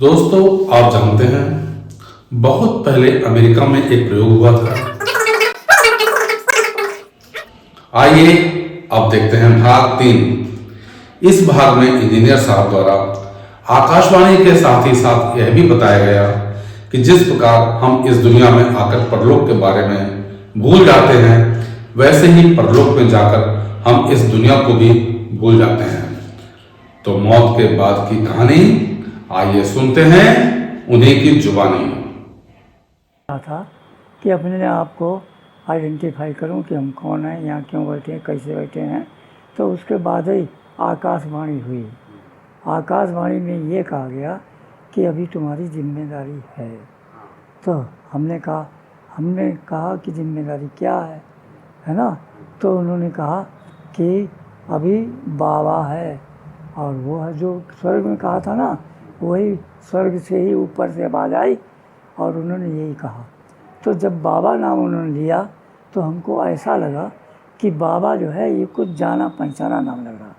दोस्तों, आप जानते हैं बहुत पहले अमेरिका में एक प्रयोग हुआ था। आइए अब देखते हैं भाग 3। इस भाग में इंजीनियर साहब द्वारा आकाशवाणी के साथ ही साथ यह भी बताया गया कि जिस प्रकार हम इस दुनिया में आकर परलोक के बारे में भूल जाते हैं, वैसे ही परलोक में जाकर हम इस दुनिया को भी भूल जाते हैं। तो मौत के बाद की कहानी आइए सुनते हैं उन्हीं की जुबानी। था कि अपने आप को आइडेंटिफाई करूं कि हम कौन हैं, यहाँ क्यों बैठे हैं, कैसे बैठे हैं। तो उसके बाद ही आकाशवाणी हुई। आकाशवाणी में ये कहा गया कि अभी तुम्हारी जिम्मेदारी है। तो हमने कहा कि जिम्मेदारी क्या है ना। तो उन्होंने कहा कि अभी बाबा है, और वो है जो स्वर्ग में कहा था ना, वही स्वर्ग से ही ऊपर से आवाज़ आई और उन्होंने यही कहा। तो जब बाबा नाम उन्होंने लिया तो हमको ऐसा लगा कि बाबा जो है ये कुछ जाना पहचाना नाम लग रहा,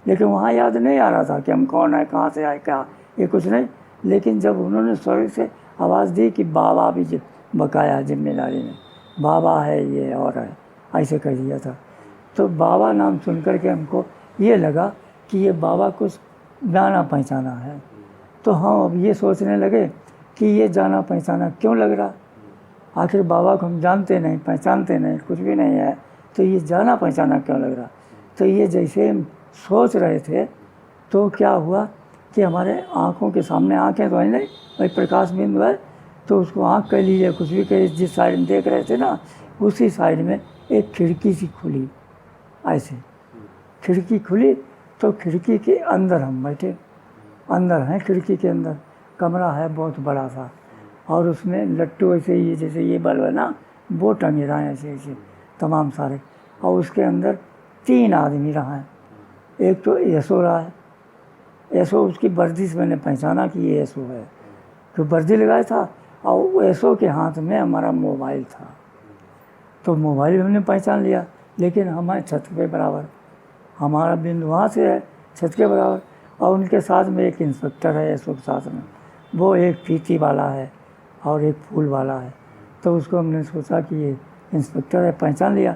लेकिन वहाँ याद नहीं आ रहा था कि हम कौन है, कहाँ से आए, क्या, ये कुछ नहीं। लेकिन जब उन्होंने स्वर्ग से आवाज़ दी कि बाबा भी बकाया जिम्मेदारी में, बाबा है ये और है, ऐसे कह दिया था। तो बाबा नाम सुन कर के हमको ये लगा कि ये बाबा कुछ जाना पहचाना है। तो हम अब ये सोचने लगे कि ये जाना पहचाना क्यों लग रहा, आखिर बाबा को हम जानते नहीं, पहचानते नहीं, कुछ भी नहीं है, तो ये जाना पहचाना क्यों लग रहा। तो ये जैसे हम सोच रहे थे तो क्या हुआ कि हमारे आँखों के सामने, आँखें तो है नहीं भाई, प्रकाश बिंदु है, तो उसको आँख कह लीजिए, कुछ भी कह, जिस साइड में देख रहे थे ना उसी साइड में एक खिड़की सी खुली। ऐसे खिड़की खुली तो खिड़की के अंदर हम बैठे, अंदर हैं, खिड़की के अंदर कमरा है बहुत बड़ा सा, और उसमें लट्टू ऐसे ये जैसे ये बल्ब है ना, वो टंगे रहे हैं ऐसे ऐसे तमाम सारे। और उसके अंदर 3 आदमी रहा है। एक तो यशो रहा है, यशो उसकी वर्दी से मैंने पहचाना कि ये यशो है, तो वर्दी लगाया था, और यशो के हाथ में हमारा मोबाइल था। तो मोबाइल हमने पहचान लिया, लेकिन हमारे छत के बराबर, हमारा बिंदु वहाँ से है छत के बराबर, और उनके साथ में एक इंस्पेक्टर है यशो के साथ में, वो एक फीती वाला है और एक फूल वाला है। तो उसको हमने सोचा कि ये इंस्पेक्टर है, पहचान लिया।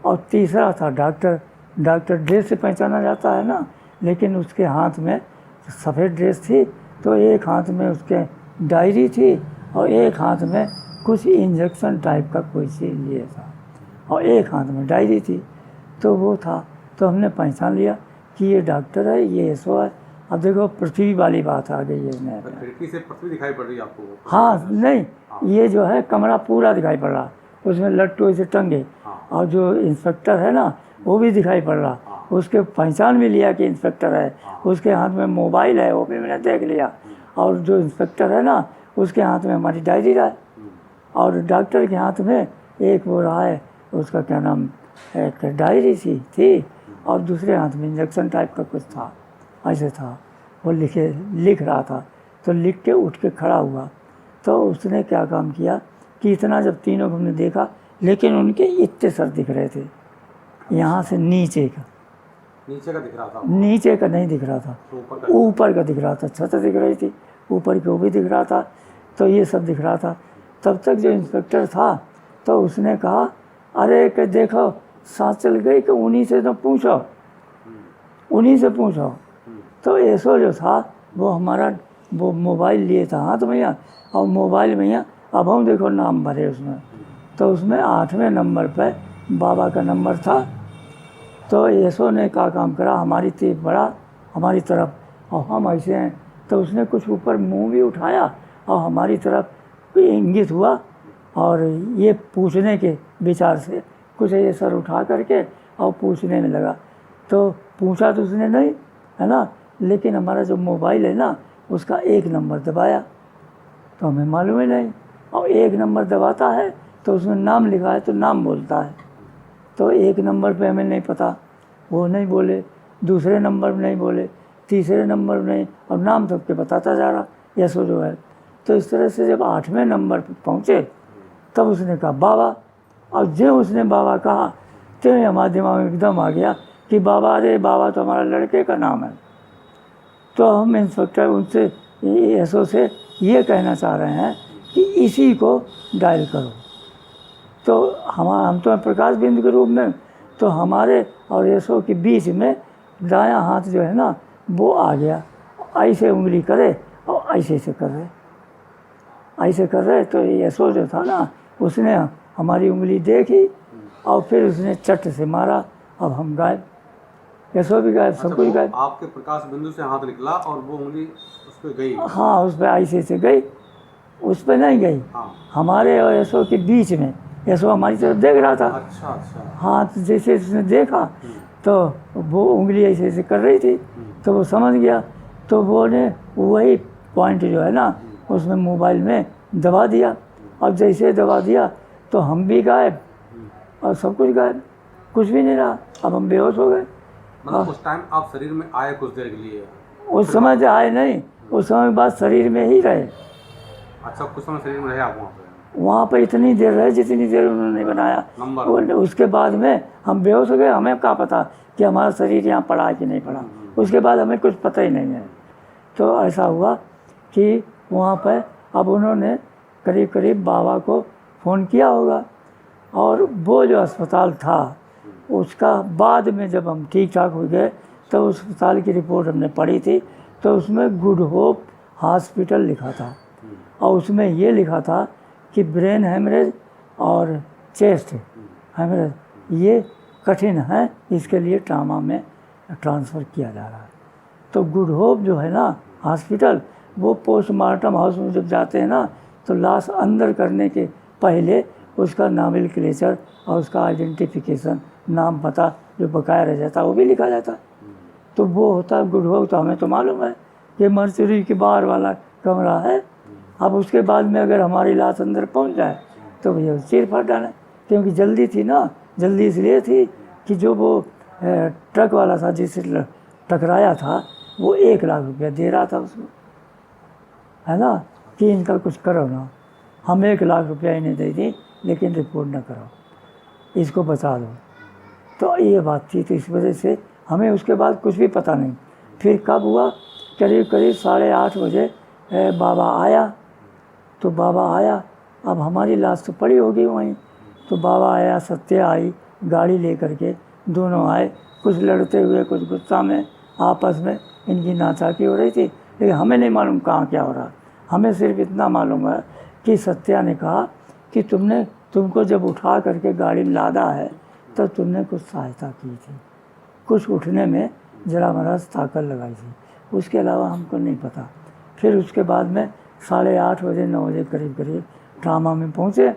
और तीसरा था डॉक्टर। डॉक्टर ड्रेस से पहचाना जाता है ना, लेकिन उसके हाथ में सफ़ेद ड्रेस थी, तो एक हाथ में उसके डायरी थी और एक हाथ में कुछ इंजेक्शन टाइप का कोई चीज़ लिए था, और एक हाथ में डायरी थी। तो वो था, तो हमने पहचान लिया कि ये डॉक्टर है, ये यशो है। अब देखो पृथ्वी वाली बात आ गई है इसमें। खिड़की से पृथ्वी दिखाई पड़ रही है आपको? हाँ, नहीं, ये जो है कमरा पूरा दिखाई पड़ रहा, उसमें लट्टू ऐसे टंगे, और जो इंस्पेक्टर है ना वो भी दिखाई पड़ रहा, उसके पहचान भी लिया कि इंस्पेक्टर है। उसके हाथ में मोबाइल है, वो भी मैंने देख लिया, और जो इंस्पेक्टर है ना उसके हाथ में हमारी डायरी रहा है, और डॉक्टर के हाथ में एक वो रहा है, उसका क्या नाम, एक डायरी सी थी, और दूसरे हाथ में इंजेक्शन टाइप का कुछ था, ऐसे था। वो लिख रहा था, तो लिख के उठ के खड़ा हुआ। तो उसने क्या काम किया कि इतना जब तीनों को हमने देखा, लेकिन उनके इतने सर दिख रहे थे, यहाँ से नीचे का दिख रहा था, नीचे का नहीं दिख रहा था, ऊपर का दिख रहा था, छत दिख रही थी, ऊपर की वो भी दिख रहा था, तो ये सब दिख रहा था। तब तक जो इंस्पेक्टर था तो उसने कहा, अरे कि देखो सांस चल गई, कि उन्हीं से तो पूछो, उन्हीं से पूछो। तो ऐसो जो था वो हमारा वो मोबाइल लिए था हाथ में, और मोबाइल में अब हम देखो नाम भरे उसमें, तो उसमें 8वें नंबर पे बाबा का नंबर था। तो ऐसो ने क्या काम करा, हमारी तरफ बढ़ा, हमारी तरफ, और हम ऐसे हैं, तो उसने कुछ ऊपर मुंह भी उठाया और हमारी तरफ इंगित हुआ, और ये पूछने के विचार से कुछ ये सर उठा करके और पूछने में लगा। तो पूछा तो उसने नहीं, है ना, लेकिन हमारा जो मोबाइल है ना उसका 1 नंबर दबाया, तो हमें मालूम ही नहीं, और 1 नंबर दबाता है तो उसमें नाम लिखा है तो नाम बोलता है। तो 1 नंबर पे हमें नहीं पता, वो नहीं बोले, दूसरे नंबर में नहीं बोले, तीसरे नंबर में नहीं, और नाम सबके बताता जा रहा यशो जो है। तो इस तरह से जब 8वें नंबर पर पहुँचे तब उसने कहा बाबा, और जो उसने बाबा कहा तो हमारे दिमाग में एकदम आ गया कि बाबा, अरे बाबा तो हमारा लड़के का नाम है। तो हम इंस्पेक्टर उनसे एसओ से ये कहना चाह रहे हैं कि इसी को डायल करो। तो हम तो प्रकाश बिंदु के रूप में, तो हमारे और एसओ के बीच में दायां हाथ जो है ना वो आ गया, ऐसे उंगली करे और ऐसे ऐसे कर रहे। तो एसओ जो था ना उसने हमारी उंगली देखी और फिर उसने चट से मारा, अब हम गायब, एसओ भी गायब, सब कुछ गायब। आपके प्रकाश बिंदु से हाथ निकला और वो उंगली उस पर गई? हाँ, उस पर ऐसे से गई, उस पर नहीं गई। हाँ। हमारे और एसओ के बीच में, एसओ हमारी तरफ देख रहा था। अच्छा। हाथ जैसे उसने देखा तो वो उंगली ऐसे ऐसे कर रही थी, तो वो समझ गया, तो वो ने वही पॉइंट जो है ना उसमें मोबाइल में दबा दिया। अब जैसे दबा दिया तो हम भी गायब और सब कुछ गायब, कुछ भी नहीं रहा। अब हम बेहोश हो गए। मतलब उस टाइम आप शरीर में आए कुछ देर के लिए? उस समय जो आए नहीं, उस समय बाद शरीर में ही रहे। अच्छा, कुछ समय शरीर में रहे आप वहाँ पर इतनी देर रहे जितनी देर उन्होंने बनाया। उसके बाद में हम बेहोश हो गए। हमें क्या पता कि हमारा शरीर यहाँ पड़ा है कि नहीं पड़ा, उसके बाद हमें कुछ पता ही नहीं है। तो ऐसा हुआ कि वहाँ पर अब उन्होंने करीब करीब बाबा को फ़ोन किया होगा, और वो जो अस्पताल था उसका बाद में जब हम ठीक ठाक हो गए तो उस अस्पताल की रिपोर्ट हमने पढ़ी थी, तो उसमें गुड होप हॉस्पिटल लिखा था, और उसमें ये लिखा था कि ब्रेन हेमरेज और चेस्ट हेमरेज ये कठिन है, इसके लिए ट्रामा में ट्रांसफ़र किया जा रहा है। तो गुड होप जो है ना हॉस्पिटल, वो पोस्टमार्टम हाउस में जब जाते हैं ना तो लाश अंदर करने के पहले उसका नॉमेनक्लेचर और उसका आइडेंटिफिकेशन, नाम पता जो बकाया रह जाता है वो भी लिखा जाता है। तो वो होता है गुड होप। तो हमें तो मालूम है कि मर्चरी के बाहर वाला कमरा है। अब उसके बाद में अगर हमारी लाश अंदर पहुंच जाए तो भैया चीर फाड़ डालें, क्योंकि जल्दी थी ना। जल्दी इसलिए थी कि जो वो ट्रक वाला था जिससे टकराया था वो 1 लाख रुपया दे रहा था उसको, है ना, कि इनका कुछ करो ना। हम 1 लाख रुपया इन्हें दे दी, लेकिन रिपोर्ट ना करो, इसको बचा दो। तो ये बात थी। तो इस वजह से हमें उसके बाद कुछ भी पता नहीं। फिर कब हुआ, करीब करीब 8:30 बजे बाबा आया। तो बाबा आया, अब हमारी लाश तो पड़ी होगी वहीं। तो बाबा आया, सत्या आई गाड़ी लेकर के, दोनों आए, कुछ लड़ते हुए कुछ गुस्सा में आपस में इनकी नाचाकी हो रही थी, लेकिन हमें नहीं मालूम कहाँ क्या हो रहा। हमें सिर्फ इतना मालूम है कि सत्या ने कहा कि तुमको जब उठा करके गाड़ी में लादा है तो तुमने कुछ सहायता की थी, कुछ उठने में जरा मराज ताकत लगाई थी, उसके अलावा हमको नहीं पता। फिर उसके बाद में 8:30 बजे 9 बजे करीब करीब ट्रामा में पहुँचे।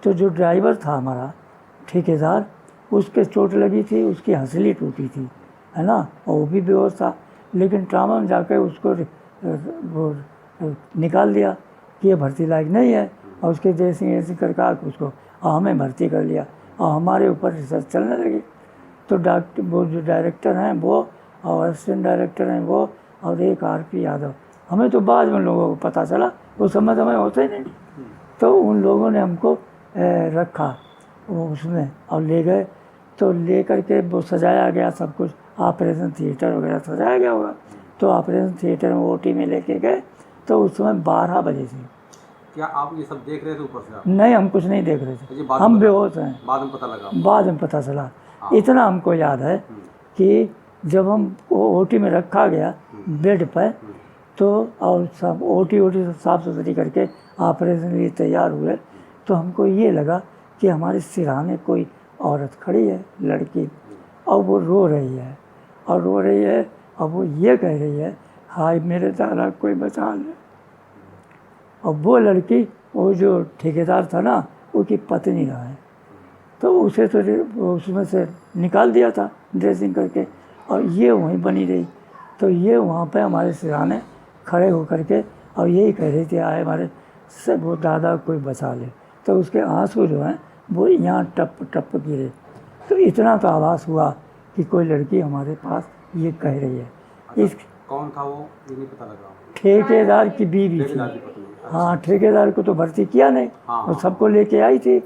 तो जो ड्राइवर था हमारा ठेकेदार, उसके चोट लगी थी, उसकी हंसली टूटी थी, है ना, और वो भी बेहोश था। लेकिन ट्रामा में जाकर उसको वो निकाल दिया कि ये भर्ती लायक नहीं है, और उसके जैसे करके उसको हमें भर्ती कर लिया, और हमारे ऊपर रिसर्च चलने लगी। तो डॉक्टर, वो जो डायरेक्टर हैं वो, और असिस्टेंट डायरेक्टर हैं वो, और एक RP यादव, हमें तो बाद में लोगों को पता चला, वो समझ हमें होता ही नहीं। तो उन लोगों ने हमको रखा वो उसमें और ले गए। तो ले करके वो सजाया गया सब कुछ, ऑपरेशन थिएटर वगैरह सजाया गया होगा। तो ऑपरेशन थिएटर में OT में लेके गए। तो उस समय 12 बजे थी। क्या आप ये सब देख रहे थे ऊपर से? नहीं, हम कुछ नहीं देख रहे थे, हम बेहोश हैं। बाद में पता लगा? बाद में पता चला। इतना हमको याद है कि जब हम OT में रखा गया बेड पर, तो और सब OT सब साफ़ सुथरी करके ऑपरेशन के लिए तैयार हुए, तो हमको ये लगा कि हमारे सिरहाने कोई औरत खड़ी है, लड़की, और वो रो रही है, और वो ये कह रही है, हाय मेरे दादा कोई बचा ले। और वो लड़की, वो जो ठेकेदार था ना, उसकी पत्नी रहा है। तो उसे तो उसमें से निकाल दिया था ड्रेसिंग करके, और ये वहीं बनी रही। तो ये वहाँ पे हमारे सिरहाने खड़े होकर के और यही कह रही थी, आए हमारे सब वो दादा कोई बचा ले। तो उसके आंसू जो हैं वो यहाँ टप टप गिरे। तो इतना तो आभास हुआ कि कोई लड़की हमारे पास ये कह रही है। इस कौन था वो, ये नहीं पता लगा? ठेकेदार की बीवी थी। हाँ, ठेकेदार को तो भर्ती किया नहीं, वो सबको लेके आई थी।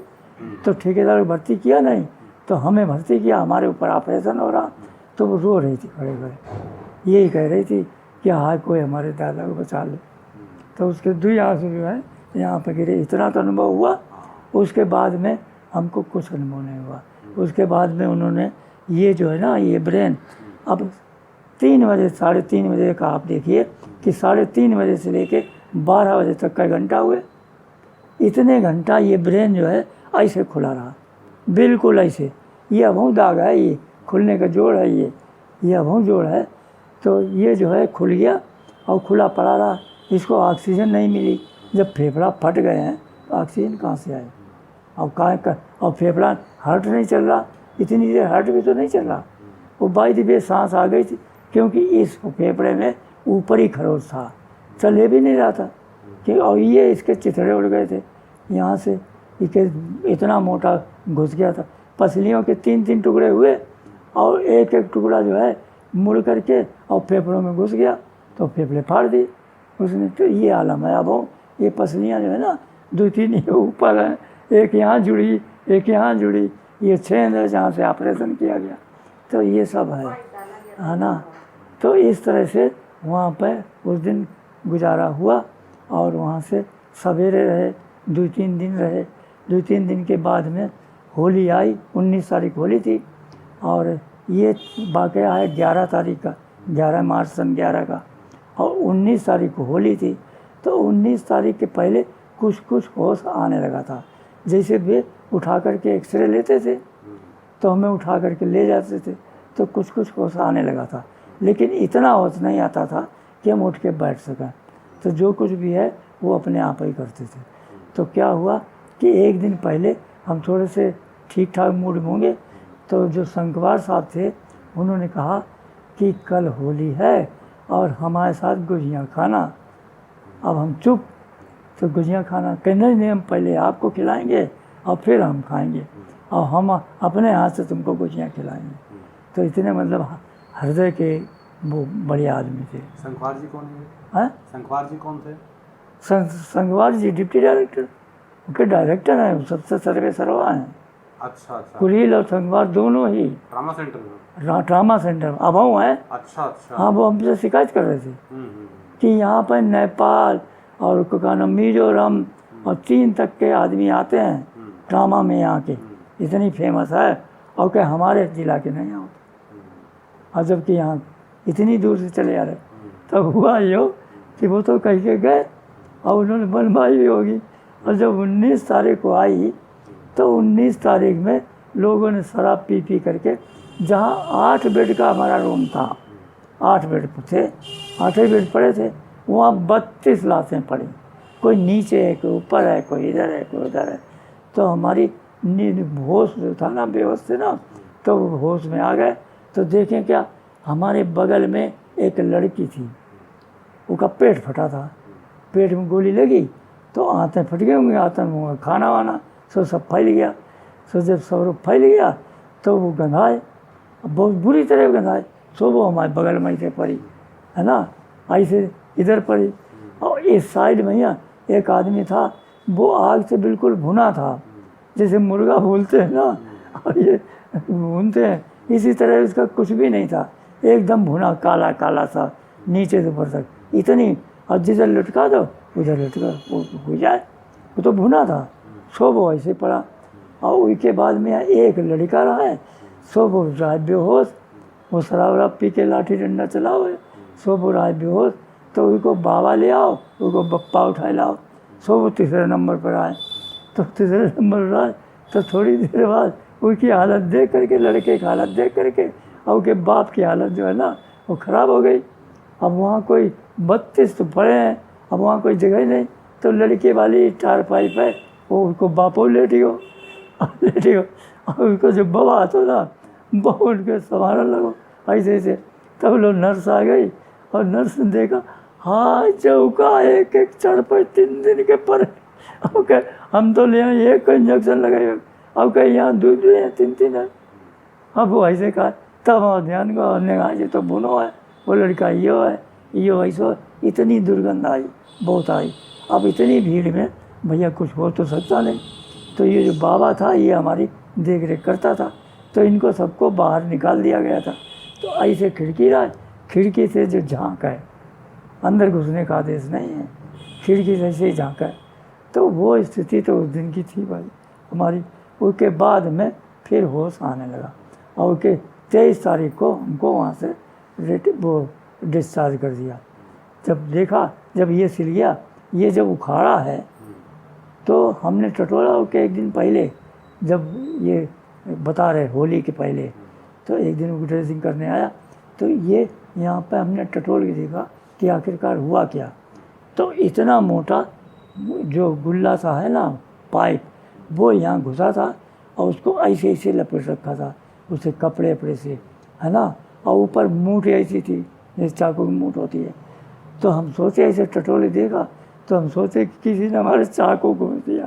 तो ठेकेदार को भर्ती किया नहीं, तो हमें भर्ती किया, हमारे ऊपर ऑपरेशन हो रहा। तो वो रो रही थी खड़े खड़े, यही कह रही थी कि हाय कोई हमारे दादा को बचा ले। तो उसके 2 आंसू जो है यहाँ पर गिरे। इतना तो अनुभव हुआ। उसके बाद में हमको कुछ अनुभव नहीं हुआ। उसके बाद में उन्होंने ये जो है ना ये ब्रेन अब 3 बजे 3:30 बजे का आप देखिए कि 3:30 बजे से लेके 12 बजे तक का घंटा हुए। इतने घंटा ये ब्रेन जो है ऐसे खुला रहा, बिल्कुल ऐसे। ये अभों दाग है, ये खुलने का जोड़ है, ये अभों जोड़ है। तो ये जो है खुल गया और खुला पड़ा रहा। इसको ऑक्सीजन नहीं मिली। जब फेफड़ा फट गए हैं तो ऑक्सीजन कहाँ से आए? और फेफड़ा हार्ट नहीं चल रहा, इतनी देर हार्ट भी तो नहीं चल रहा। वो बाई द वे सांस आ गई थी, क्योंकि इस फेफड़े में ऊपरी खरोच था, चले भी नहीं रहा था कि। और ये इसके चिथड़े उड़ गए थे यहाँ से, इसके इतना मोटा घुस गया था। पसलियों के 3-3 टुकड़े हुए और एक टुकड़ा जो है मुड़ करके और फेफड़ों में घुस गया, तो फेफड़े फाड़ दिए उसने। तो ये आलम है। अब ये पसलियाँ जो है ना 2-3 ये ऊपर हैं, एक यहाँ जुड़ी, एक यहाँ जुड़ी, ये छेद है जहाँ से ऑपरेशन किया गया। तो ये सब है ना। तो इस तरह से वहाँ पर उस दिन गुजारा हुआ और वहाँ से सवेरे रहे, 2-3 दिन रहे। 2-3 दिन के बाद में होली आई। 19 तारीख होली थी और ये वाक़या है 11 तारीख का, 11 मार्च सन 11 का। और 19 तारीख को होली थी। तो 19 तारीख के पहले कुछ कुछ होश आने लगा था। जैसे वे उठा करके एक्सरे लेते थे तो हमें उठा करके ले जाते थे, तो कुछ कुछ होश आने लगा था, लेकिन इतना होश नहीं आता था कि हम उठ के बैठ सकें। तो जो कुछ भी है वो अपने आप ही करते थे। तो क्या हुआ कि एक दिन पहले हम थोड़े से ठीक ठाक मूड में होंगे, तो जो संकवार साहब थे उन्होंने कहा कि कल होली है और हमारे साथ गुजिया खाना। अब हम चुप। तो गुजिया खाना कहने नहीं, हम पहले आपको खिलाएंगे और फिर हम खाएंगे और हम अपने हाथ से तुमको गुजिया खिलाएंगे। तो इतने मतलब हृदय के वो बड़े आदमी थे। संखवार जी कौन है? संखवार जी कौन थे? संगवार जी डिप्टी डायरेक्टर, उनके डायरेक्टर हैं, सबसे सर्वे सर्वा हैं। अच्छा। कुरील और संगवार दोनों ही ट्रामा सेंटर में। ट्रामा सेंटर अभाव है। अच्छा। हाँ, वो हमसे शिकायत कर रहे थे कि यहाँ पर नेपाल और क्या नाम मिजोरम और चीन तक के आदमी आते हैं ट्रामा में, यहाँ के इतनी फेमस है, और क्या हमारे जिला के नहीं होते। और जबकि यहाँ इतनी दूर से चले आ रहे। तब हुआ यो कि वो तो कह के गए और उन्होंने बनवाई भी होगी। और जब 19 तारीख को आई तो 19 तारीख में लोगों ने शराब पी करके, जहाँ 8 बेड का हमारा रूम था, 8 बेड थे, 8 ही बेड पड़े थे, वहाँ 32 लाशें पड़ी। कोई नीचे है, कोई ऊपर है, कोई इधर है, कोई उधर है। तो हमारी होश जो था ना, बेहोश थे ना, तो होश में आ गए। तो देखें क्या, हमारे बगल में एक लड़की थी, उसका पेट फटा था, पेट में गोली लगी तो आंतें फट गई होंगी, आंतें में खाना वाना सब फैल गया। सो जब सब फैल गया तो वो गंधाए, बहुत बुरी तरह गंधाए। सो वो हमारे बगल में से पड़ी है ना, ऐसे इधर पड़ी। और इस साइड में यहाँ एक आदमी था, वो आग से बिल्कुल भुना था, जैसे मुर्गा भूनते हैं ना, और ये भूनते हैं, इसी तरह इसका कुछ भी नहीं था, एकदम भुना काला काला सा नीचे से ऊपर तक इतनी। और जिधर लटका दो उधर लटका वो हो जाए, वो तो भुना था। सो वो ऐसे पड़ा। और उसके बाद में एक लड़का रहा है, सो वो राय बेहोश, वो शराब वराब पी के लाठी डंडा चलाओ है, सो वो राय बेहोश। तो उसको बाबा ले आओ, उसको बप्पा उठाए लाओ। सो वो तीसरे नंबर पर आए। तो तीसरे नंबर पर आए तो थोड़ी देर बाद उसकी हालत देख करके, लड़के की हालत देख करके, और उसके बाप की हालत जो है ना वो ख़राब हो गई। अब वहाँ कोई 32 तो पड़े हैं, अब वहाँ कोई जगह ही नहीं। तो लड़के वाली टार पाइप है, वो उसको बापो लेटी हो। और उसको जो बवा आता ना, बहु उनके संभालने लगो ऐसे ऐसे। तब लोग नर्स आ गई और नर्स ने देखा, हाँ चौका एक एक चढ़ पर 3 दिन के पर। अब कह हम तो ले आए, एक इंजेक्शन लगाए, अब कह यहाँ 2 है 3 है। अब वो ऐसे कहा, तब ध्यान को हमने कहा ये तो बुनो है, वो लड़का यो है, यो ऐसा। इतनी दुर्गंध आई, बहुत आई। अब इतनी भीड़ में भैया कुछ हो तो सकता नहीं। तो ये जो बाबा था ये हमारी देख रेख करता था, तो इनको सबको बाहर निकाल दिया गया था। तो ऐसे खिड़की रहा, खिड़की से जो झांक है अंदर घुसने का आदेश नहीं है, खिड़की से ऐसे ही झाँका। तो वो स्थिति तो उस दिन की थी भाई हमारी। उसके बाद में फिर होश आने लगा और उसके 23 तारीख को हमको वहाँ से वो डिस्चार्ज कर दिया। जब देखा, जब ये सिल गया, ये जब उखाड़ा है, तो हमने टटोला के एक दिन पहले, जब ये बता रहे होली के पहले, तो एक दिन वो ड्रेसिंग करने आया, तो ये यहाँ पे हमने टटोल के देखा कि आखिरकार हुआ क्या। तो इतना मोटा जो गुल्ला सा है ना पाइप, वो यहाँ घुसा था और उसको ऐसे ऐसे लपेट रखा था उसे कपड़े वपड़े से, है ना, और ऊपर मूठ ऐसी थी जैसे चाकू की मूठ होती है। तो हम सोचे, ऐसे टटोले देखा तो हम सोचे कि किसी ने हमारे चाकू घूस दिया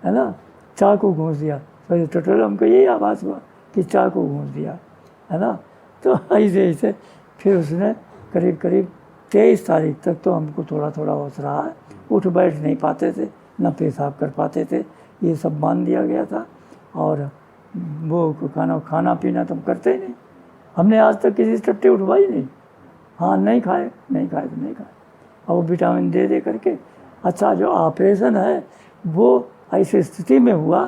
है ना, चाकू घूस दिया। तो टटोले हमको यही आवाज़ हुआ कि चाकू घूस दिया, है ना। तो ऐसे ऐसे फिर उसने करीब करीब 23 तारीख तक तो हमको थोड़ा थोड़ा होश रहा है। उठ बैठ नहीं पाते थे, न पेशाब कर पाते थे, ये सब बांध दिया गया था। और वो खाना पीना तो हम करते ही नहीं, हमने आज तक किसी से टट्टी उठवाई नहीं। हाँ, नहीं खाए तो नहीं खाए। और वो विटामिन दे करके। अच्छा, जो ऑपरेशन है वो ऐसी स्थिति में हुआ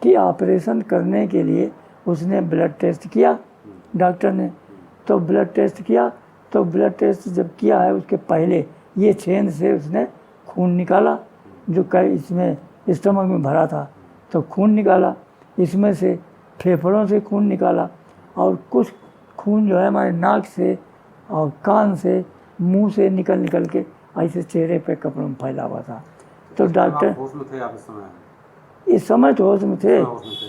कि ऑपरेशन करने के लिए उसने ब्लड टेस्ट किया डॉक्टर ने। तो ब्लड टेस्ट किया, तो ब्लड टेस्ट जब किया है उसके पहले ये छेद से उसने खून निकाला, जो इसमें स्टमक में भरा था, तो खून निकाला। इसमें से फेफड़ों से खून निकाला और कुछ खून जो है हमारे नाक से और कान से, मुंह से निकल के ऐसे चेहरे पे कपड़ों में फैला हुआ था। तो डॉक्टर, होश में थे आप इस समय तो होश में थे,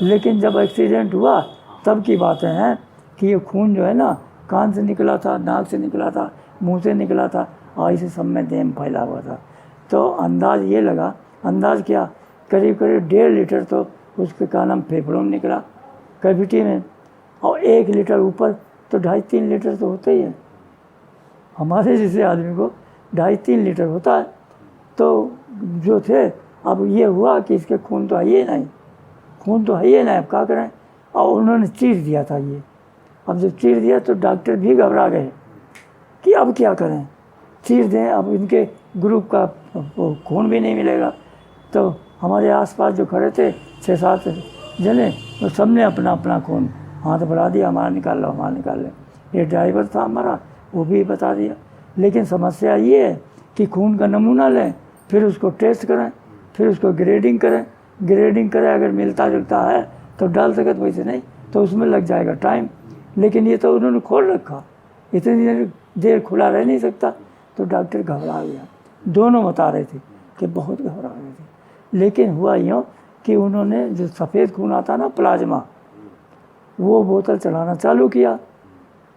लेकिन जब एक्सीडेंट हुआ तब की बातें हैं कि ये खून जो है ना कान से निकला था, नाक से निकला था, मुंह से निकला था और ऐसे सब में देह में फैला हुआ था। तो अंदाज़ ये लगा, अंदाज़ क्या, करीब 1.5 लीटर तो उसके का नाम फेफड़ों में निकला कैविटी में, और 1 लीटर ऊपर तो 2.5-3 लीटर तो होता ही है। हमारे जैसे आदमी को 2.5-3 लीटर होता है। तो जो थे, अब ये हुआ कि इसके खून तो है ही नहीं, अब क्या करें। और उन्होंने चीर दिया था ये। अब जब चीर दिया तो डॉक्टर भी घबरा गए कि अब क्या करें, चीर दें, अब इनके ग्रुप का खून भी नहीं मिलेगा। तो हमारे आसपास जो खड़े थे 6-7 जने, तो सबने अपना अपना खून हाथ बढ़ा दिया, हमारा निकाल लो। ये ड्राइवर था हमारा, वो भी बता दिया। लेकिन समस्या ये है कि खून का नमूना लें, फिर उसको टेस्ट करें, फिर उसको ग्रेडिंग करें, अगर मिलता जुलता है तो डाल सके, तो वैसे नहीं तो उसमें लग जाएगा टाइम। लेकिन ये तो उन्होंने खोल रखा, इतनी देर खुला रह नहीं सकता। तो डॉक्टर घबरा गया, दोनों बता रहे थे कि बहुत घबरा रहे थे। लेकिन हुआ यूँ कि उन्होंने जो सफ़ेद खून आता ना प्लाज्मा, वो बोतल चढ़ाना चालू किया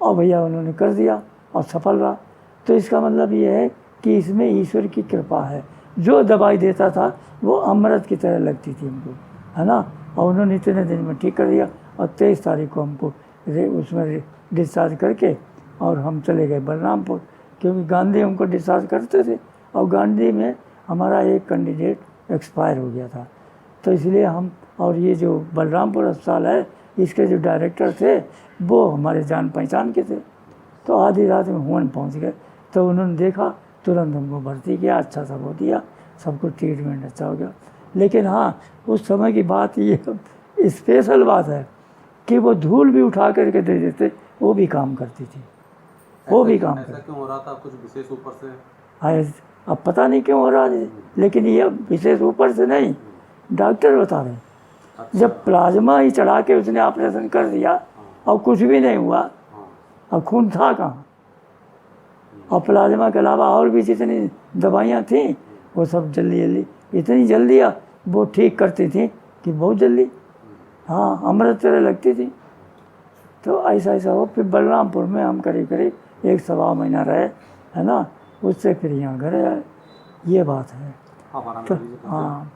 और भैया उन्होंने कर दिया और सफल रहा। तो इसका मतलब ये है कि इसमें ईश्वर की कृपा है। जो दवाई देता था वो अमृत की तरह लगती थी हमको, है ना। और उन्होंने इतने दिन में ठीक कर दिया और 23 तारीख को हमको उसमें डिस्चार्ज करके और हम चले गए बलरामपुर, क्योंकि गांधी हमको डिस्चार्ज करते थे और गांधी में हमारा एक कैंडिडेट एक्सपायर हो गया था। तो इसलिए हम, और ये जो बलरामपुर अस्पताल है इसके जो डायरेक्टर थे वो हमारे जान पहचान के थे। तो आधी रात में हुन पहुंच गए, तो उन्होंने देखा, तुरंत हमको भर्ती किया, अच्छा सब हो दिया, सबको ट्रीटमेंट अच्छा हो गया। लेकिन हाँ, उस समय की बात ये स्पेशल बात है कि वो धूल भी उठा करके दे देते, वो भी काम करती थी, वो भी काम करती। ऐसा क्यों हो रहा था, कुछ विशेष ऊपर से? हाँ, अब पता नहीं क्यों हो रहा है, लेकिन ये विशेष ऊपर से नहीं, डॉक्टर बता रहे। अच्छा। जब प्लाज्मा ही चढ़ा के उसने ऑपरेशन कर दिया और कुछ भी नहीं हुआ, अब खून था कहाँ। और प्लाज्मा के अलावा और भी जितनी दवाइयाँ थीं वो सब जल्दी इतनी जल्दी वो ठीक करती थी कि बहुत जल्दी, हाँ, अमृत तरह लगती थी। तो ऐसा हो। फिर बलरामपुर में हम करीब 1-1.25 महीना रहे, है ना। उससे फिर यहाँ घर आए, ये बात है। आप आराम तो कीजिए। हाँ।